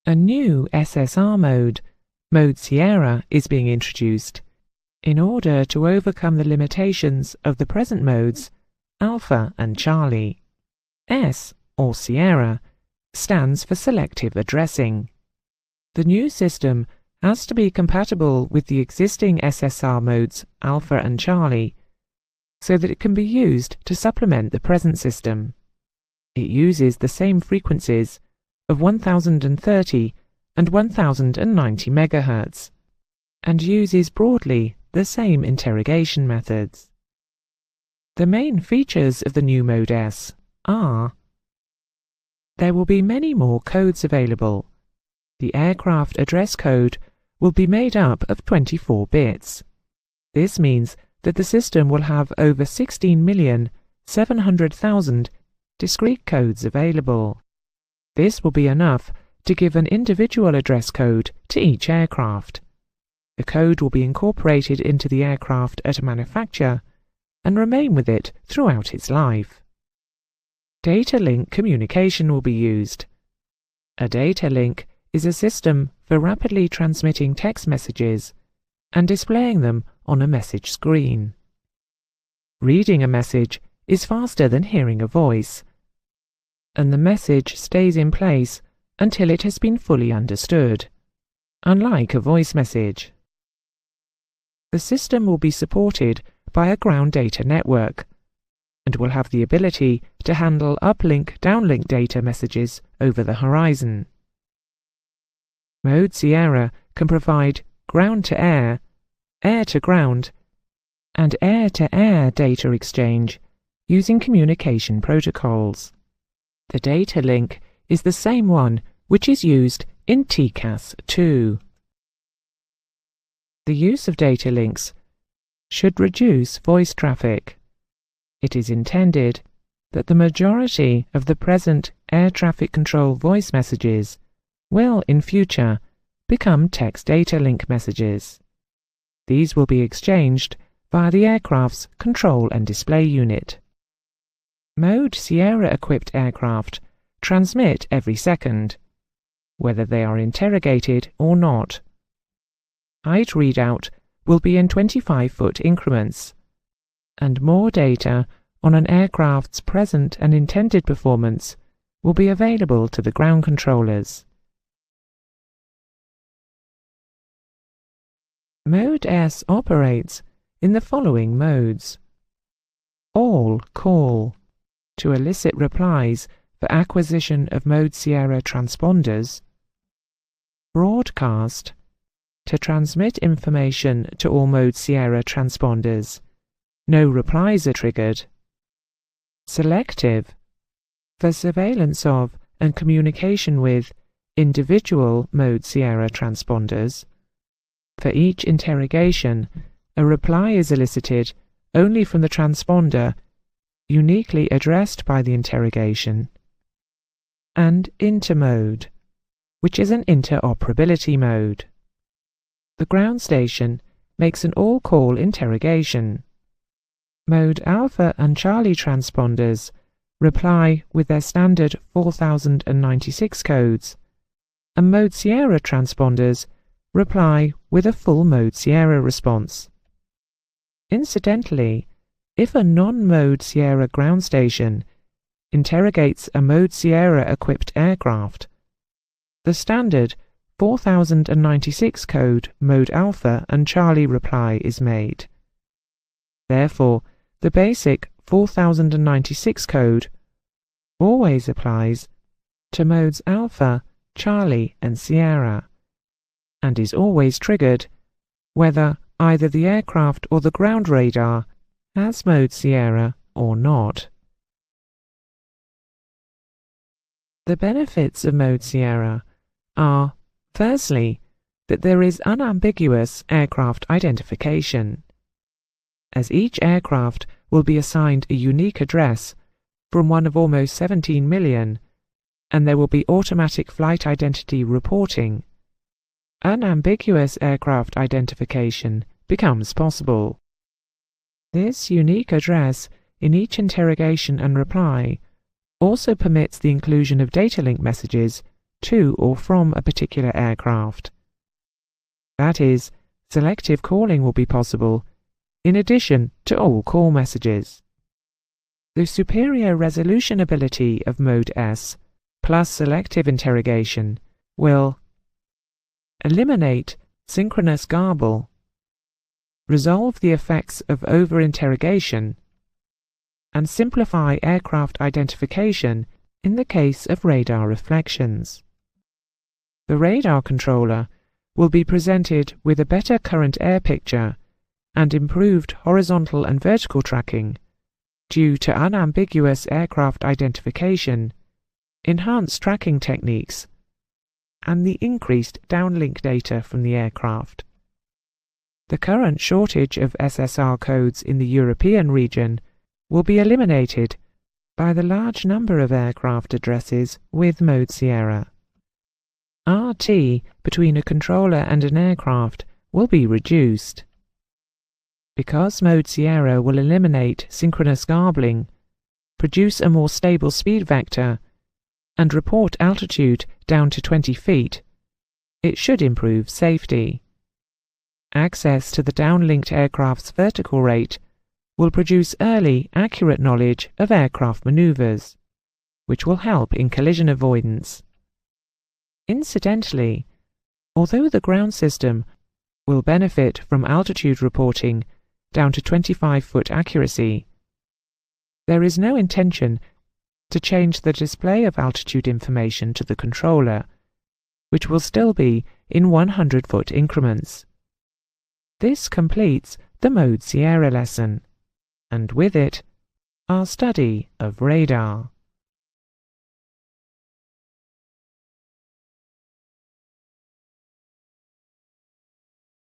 A new SSR mode, Mode Sierra, is being introduced in order to overcome the limitations of the present modes Alpha and Charlie. S, or Sierra, stands for selective addressing. The new system has to be compatible with the existing SSR modes Alpha and Charlie so that it can be used to supplement the present system. It uses the same frequencies of 1030 and 1090 MHz and uses broadly the same interrogation methods. The main features of the new Mode S are: there will be many more codes available. The aircraft address code will be made up of 24 bits. This means that the system will have over 16,700,000 discrete codes available. This will be enough to give an individual address code to each aircraft. The code will be incorporated into the aircraft at a manufacturer and remain with it throughout its life. Data link communication will be used. A data link is a system for rapidly transmitting text messages and displaying them on a message screen. Reading a message is faster than hearing a voice, and the message stays in place until it has been fully understood, unlike a voice message. The system will be supported by a ground data network and will have the ability to handle uplink-downlink data messages over the horizon. Mode Sierra can provide ground-to-air, air-to-ground, and air-to-air data exchange using communication protocols. The data link is the same one which is used in TCAS-2. The use of data links should reduce voice traffic. It is intended that the majority of the present air traffic control voice messages will, in future, become text data link messages. These will be exchanged via the aircraft's control and display unit. Mode Sierra-equipped aircraft transmit every second, whether they are interrogated or not. Height readout will be in 25-foot increments, and more data on an aircraft's present and intended performance will be available to the ground controllers. Mode S operates in the following modes: All call, to elicit replies for acquisition of Mode Sierra transponders; Broadcast, to transmit information to all Mode Sierra transponders. No replies are triggered. Selective, for surveillance of and communication with individual Mode Sierra transponders. For each interrogation, a reply is elicited only from the transponder uniquely addressed by the interrogation. And intermode, which is an interoperability mode. The ground station makes an all-call interrogation. Mode Alpha and Charlie transponders reply with their standard 4096 codes, and Mode Sierra transponders reply with a full Mode Sierra response. Incidentally, if a non-Mode Sierra ground station interrogates a Mode Sierra-equipped aircraft, the standard 4096 code Mode Alpha and Charlie reply is made. Therefore, the basic 4096 code always applies to modes Alpha, Charlie and Sierra, and is always triggered whether either the aircraft or the ground radar has Mode Sierra or not. The benefits of Mode Sierra are, firstly, that there is unambiguous aircraft identification, as each aircraft will be assigned a unique address from one of almost 17 million, and there will be automatic flight identity reporting. Unambiguous aircraft identification becomes possible. This unique address in each interrogation and reply also permits the inclusion of data link messages to or from a particular aircraft. That is, selective calling will be possible, in addition to all call messages. The superior resolution ability of Mode S, plus selective interrogation, will eliminate synchronous garble, resolve the effects of over-interrogation, and simplify aircraft identification in the case of radar reflections. The radar controller will be presented with a better current air picture and improved horizontal and vertical tracking due to unambiguous aircraft identification, enhanced tracking techniques, and the increased downlink data from the aircraft. The current shortage of SSR codes in the European region will be eliminated by the large number of aircraft addresses with Mode Sierra. RT between a controller and an aircraft will be reduced. Because Mode Sierra will eliminate synchronous garbling, produce a more stable speed vector, and report altitude down to 20 feet, it should improve safety. Access to the downlinked aircraft's vertical rate will produce early, accurate knowledge of aircraft maneuvers, which will help in collision avoidance. Incidentally, although the ground system will benefit from altitude reporting down to 25-foot accuracy, there is no intention to change the display of altitude information to the controller, which will still be in 100-foot increments. This completes the Mode Sierra lesson, and with it, our study of radar.